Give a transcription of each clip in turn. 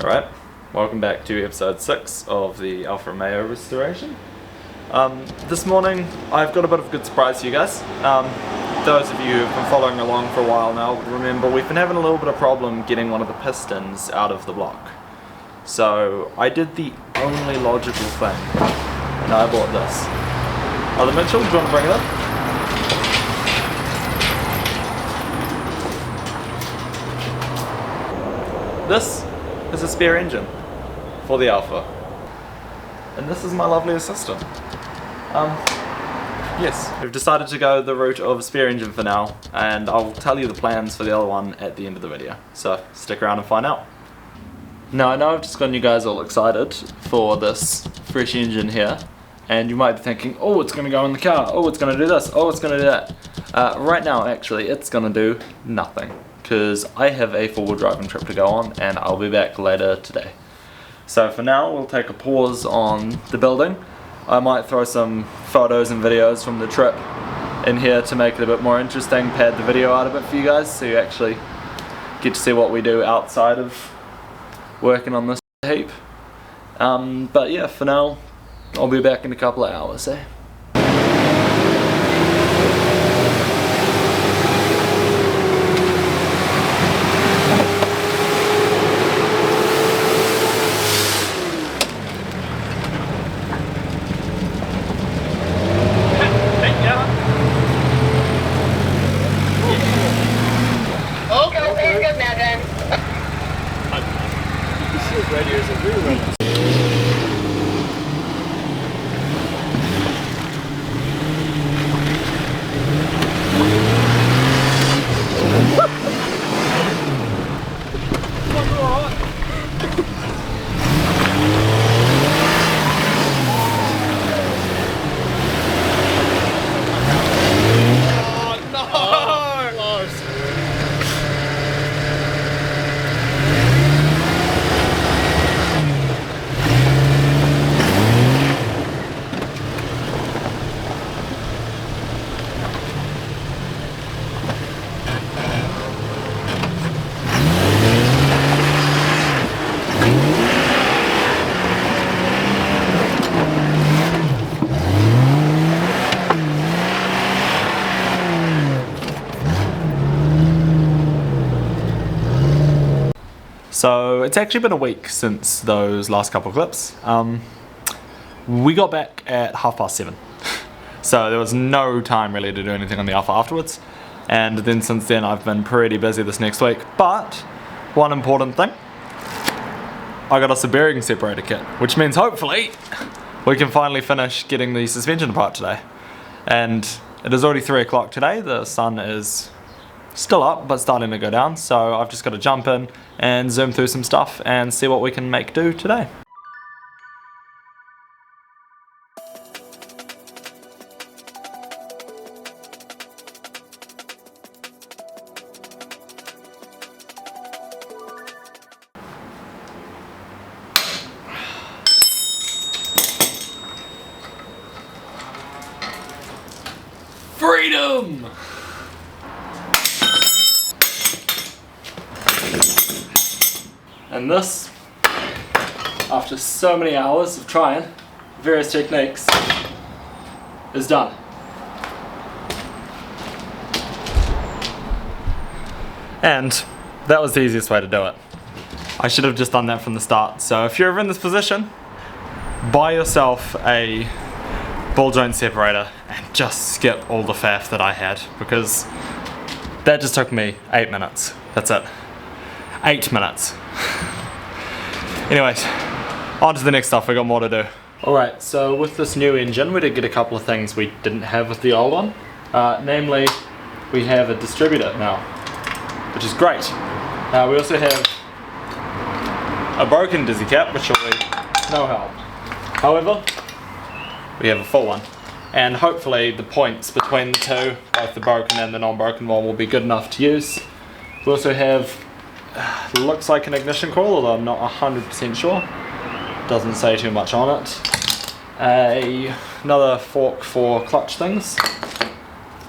Alright, welcome back to episode 6 of the Alfa Romeo restoration. This morning I've got a bit of a good surprise for you guys. Those of you who've been following along for a while now would remember we've been having a little bit of problem getting one of the pistons out of the block. So I did the only logical thing, and I bought this. Mitchell, do you want to bring it up? This is a spare engine for the Alfa, and this is my lovely assistant. Yes, we've decided to go the route of spare engine for now, and I'll tell you the plans for the other one at the end of the video, so stick around and find out. Now I know I've just gotten you guys all excited for this fresh engine here, and you might be thinking, oh, it's going to go in the car, oh, it's going to do this, oh, it's going to do that. Right now actually it's going to do nothing, because I have a four-wheel driving trip to go on and I'll be back later today. So for now we'll take a pause on the building. I might throw some photos and videos from the trip in here to make it a bit more interesting, pad the video out a bit for you guys so you actually get to see what we do outside of working on this heap. But yeah, for now I'll be back in a couple of hours, eh? So it's actually been a week since those last couple of clips. We got back at 7:30, so there was no time really to do anything on the Alfa afterwards, and then since then I've been pretty busy this next week. But one important thing, I got us a bearing separator kit, which means hopefully we can finally finish getting the suspension apart today. And it is already 3 o'clock today, the sun is still up but starting to go down, so I've just got to jump in and zoom through some stuff and see what we can make do today. Freedom! And this, after so many hours of trying various techniques, is done. And that was the easiest way to do it. I should have just done that from the start. So if you're ever in this position, buy yourself a ball joint separator and just skip all the faff that I had, because that just took me 8 minutes. That's it. 8 minutes. Anyways, on to the next stuff, we got more to do. Alright, so with this new engine we did get a couple of things we didn't have with the old one. Namely, we have a distributor now, which is great. We also have a broken dizzy cap, which will be no help. However, we have a full one, and hopefully the points between the two, both the broken and the non-broken one, will be good enough to use. We also have, looks like an ignition coil, although I'm not 100% sure. Doesn't say too much on it. Another fork for clutch things,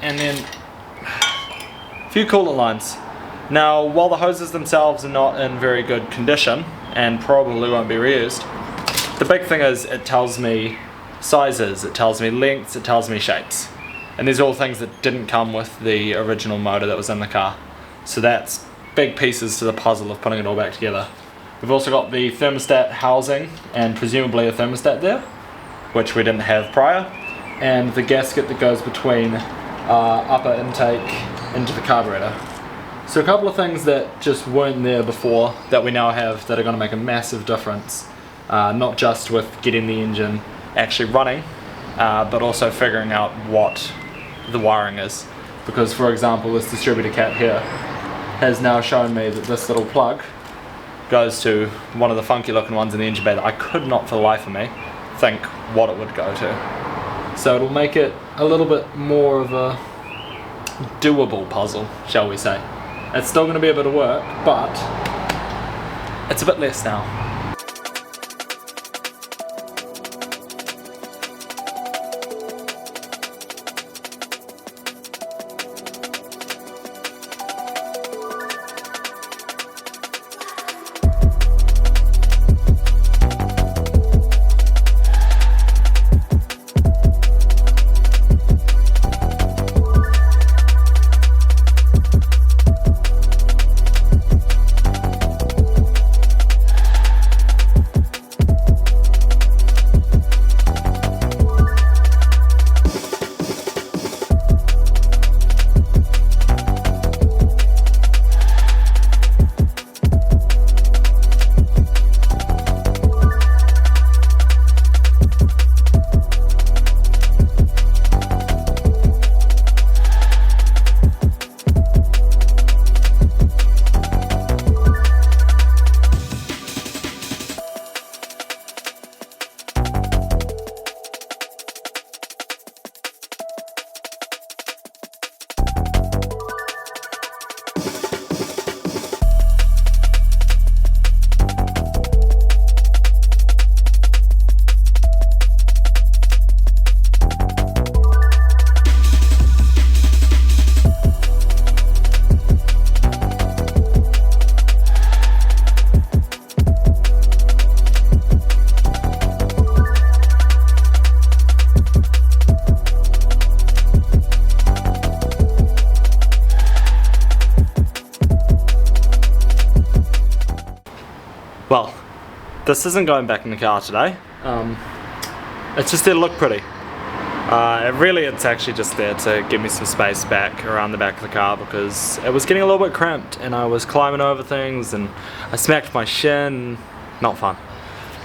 and then a few coolant lines. Now, while the hoses themselves are not in very good condition and probably won't be reused, the big thing is it tells me sizes, it tells me lengths, it tells me shapes. And these are all things that didn't come with the original motor that was in the car. So that's big pieces to the puzzle of putting it all back together. We've also got the thermostat housing and presumably a thermostat there, which we didn't have prior, and the gasket that goes between upper intake into the carburetor. So a couple of things that just weren't there before that we now have that are going to make a massive difference, not just with getting the engine actually running, but also figuring out what the wiring is. Because for example, this distributor cap here has now shown me that this little plug goes to one of the funky looking ones in the engine bay that I could not for the life of me think what it would go to. So it'll make it a little bit more of a doable puzzle, shall we say. It's still going to be a bit of work, but it's a bit less now. Well, this isn't going back in the car today. It's just there to look pretty. It's actually just there to give me some space back around the back of the car because it was getting a little bit cramped and I was climbing over things and I smacked my shin. Not fun.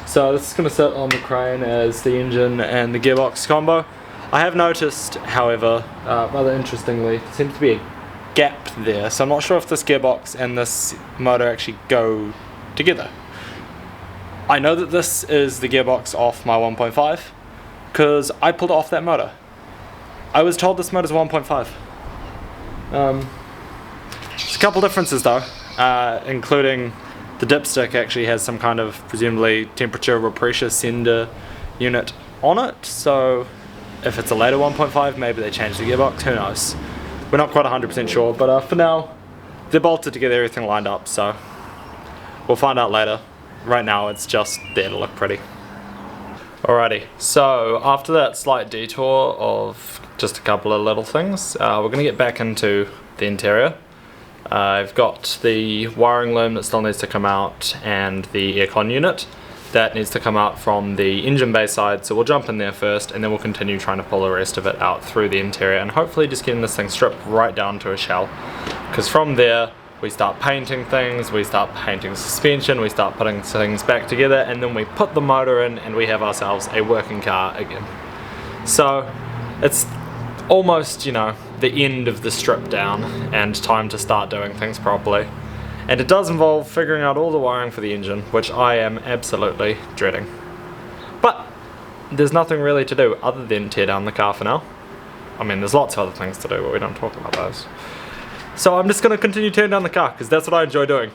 So this is going to sit on the crane as the engine and the gearbox combo. I have noticed, however, rather interestingly, there seems to be a gap there, so I'm not sure if this gearbox and this motor actually go together. I know that this is the gearbox off my 1.5 because I pulled it off that motor. I was told this motor's 1.5. There's a couple differences though, including the dipstick actually has some kind of presumably temperature or pressure sender unit on it, so if it's a later 1.5 maybe they changed the gearbox, who knows. We're not quite 100% sure, but for now they're bolted together, everything lined up, so we'll find out later. Right now it's just there to look pretty. Alrighty, so after that slight detour of just a couple of little things, we're going to get back into the interior. I've got the wiring loom that still needs to come out and the aircon unit that needs to come out from the engine bay side, so we'll jump in there first and then we'll continue trying to pull the rest of it out through the interior and hopefully just getting this thing stripped right down to a shell, because from there we start painting things, we start painting suspension, we start putting things back together, and then we put the motor in and we have ourselves a working car again. So it's almost, you know, the end of the strip down and time to start doing things properly. And it does involve figuring out all the wiring for the engine, which I am absolutely dreading. But there's nothing really to do other than tear down the car for now. I mean, there's lots of other things to do, but we don't talk about those. So I'm just going to continue tearing down the car, because that's what I enjoy doing.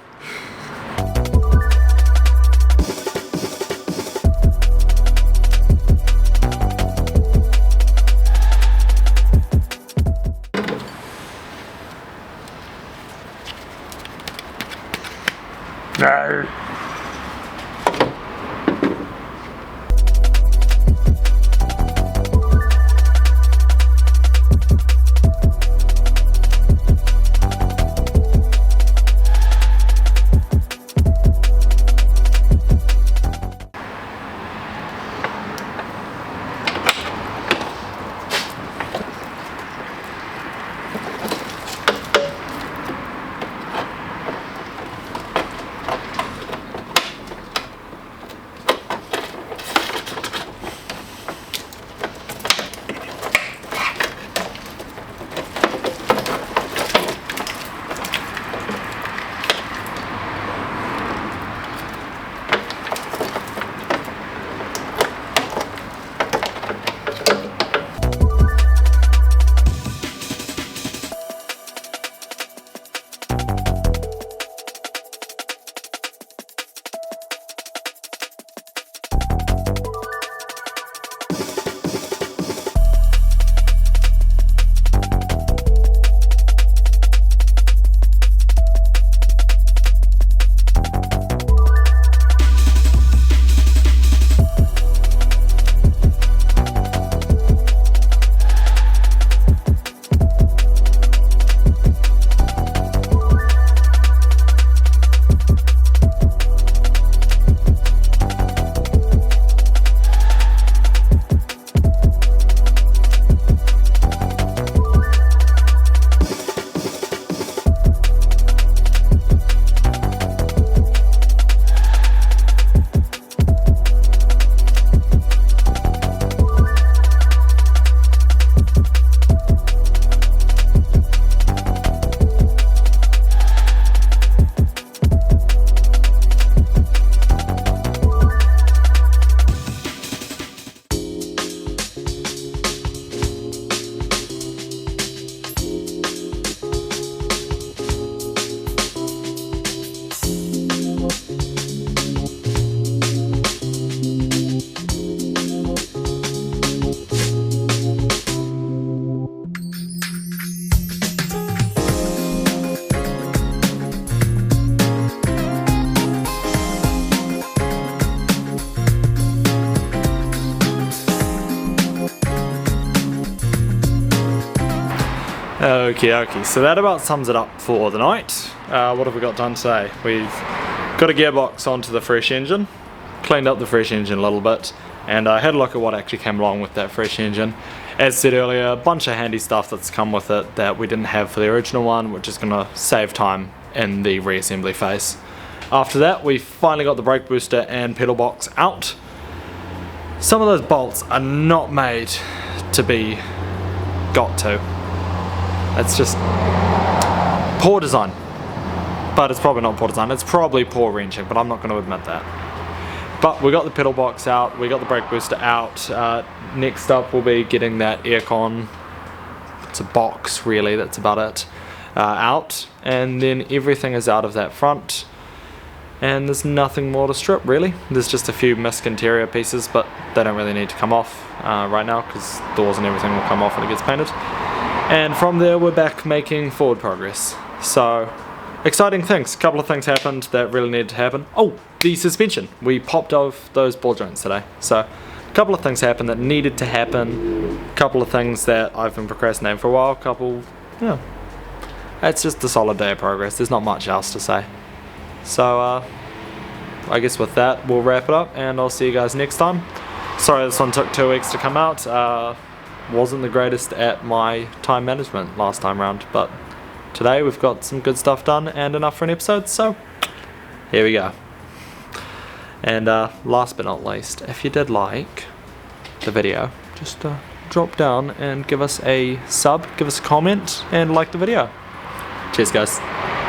Okay, so that about sums it up for the night. What have we got done today? We've got a gearbox onto the fresh engine, cleaned up the fresh engine a little bit, and I had a look at what actually came along with that fresh engine. As said earlier, a bunch of handy stuff that's come with it that we didn't have for the original one, which is going to save time in the reassembly phase. After that, we finally got the brake booster and pedal box out. Some of those bolts are not made to be got to. It's just poor design. But it's probably not poor design, it's probably poor wrenching, but I'm not going to admit that. But we got the pedal box out, we got the brake booster out. Next up we'll be getting that aircon, it's a box really, that's about it, out. And then everything is out of that front. And there's nothing more to strip really. There's just a few misc interior pieces, but they don't really need to come off right now because doors and everything will come off when it gets painted. And from there we're back making forward progress. So, exciting things. A couple of things happened that really needed to happen. Oh, the suspension. We popped off those ball joints today. So, a couple of things happened that needed to happen. A couple of things that I've been procrastinating for a while. It's just a solid day of progress. There's not much else to say. So, I guess with that, we'll wrap it up, and I'll see you guys next time. Sorry this one took 2 weeks to come out. Wasn't the greatest at my time management last time round, but today we've got some good stuff done and enough for an episode, so here we go. And last but not least, if you did like the video, just drop down and give us a sub, give us a comment, and like the video. Cheers guys.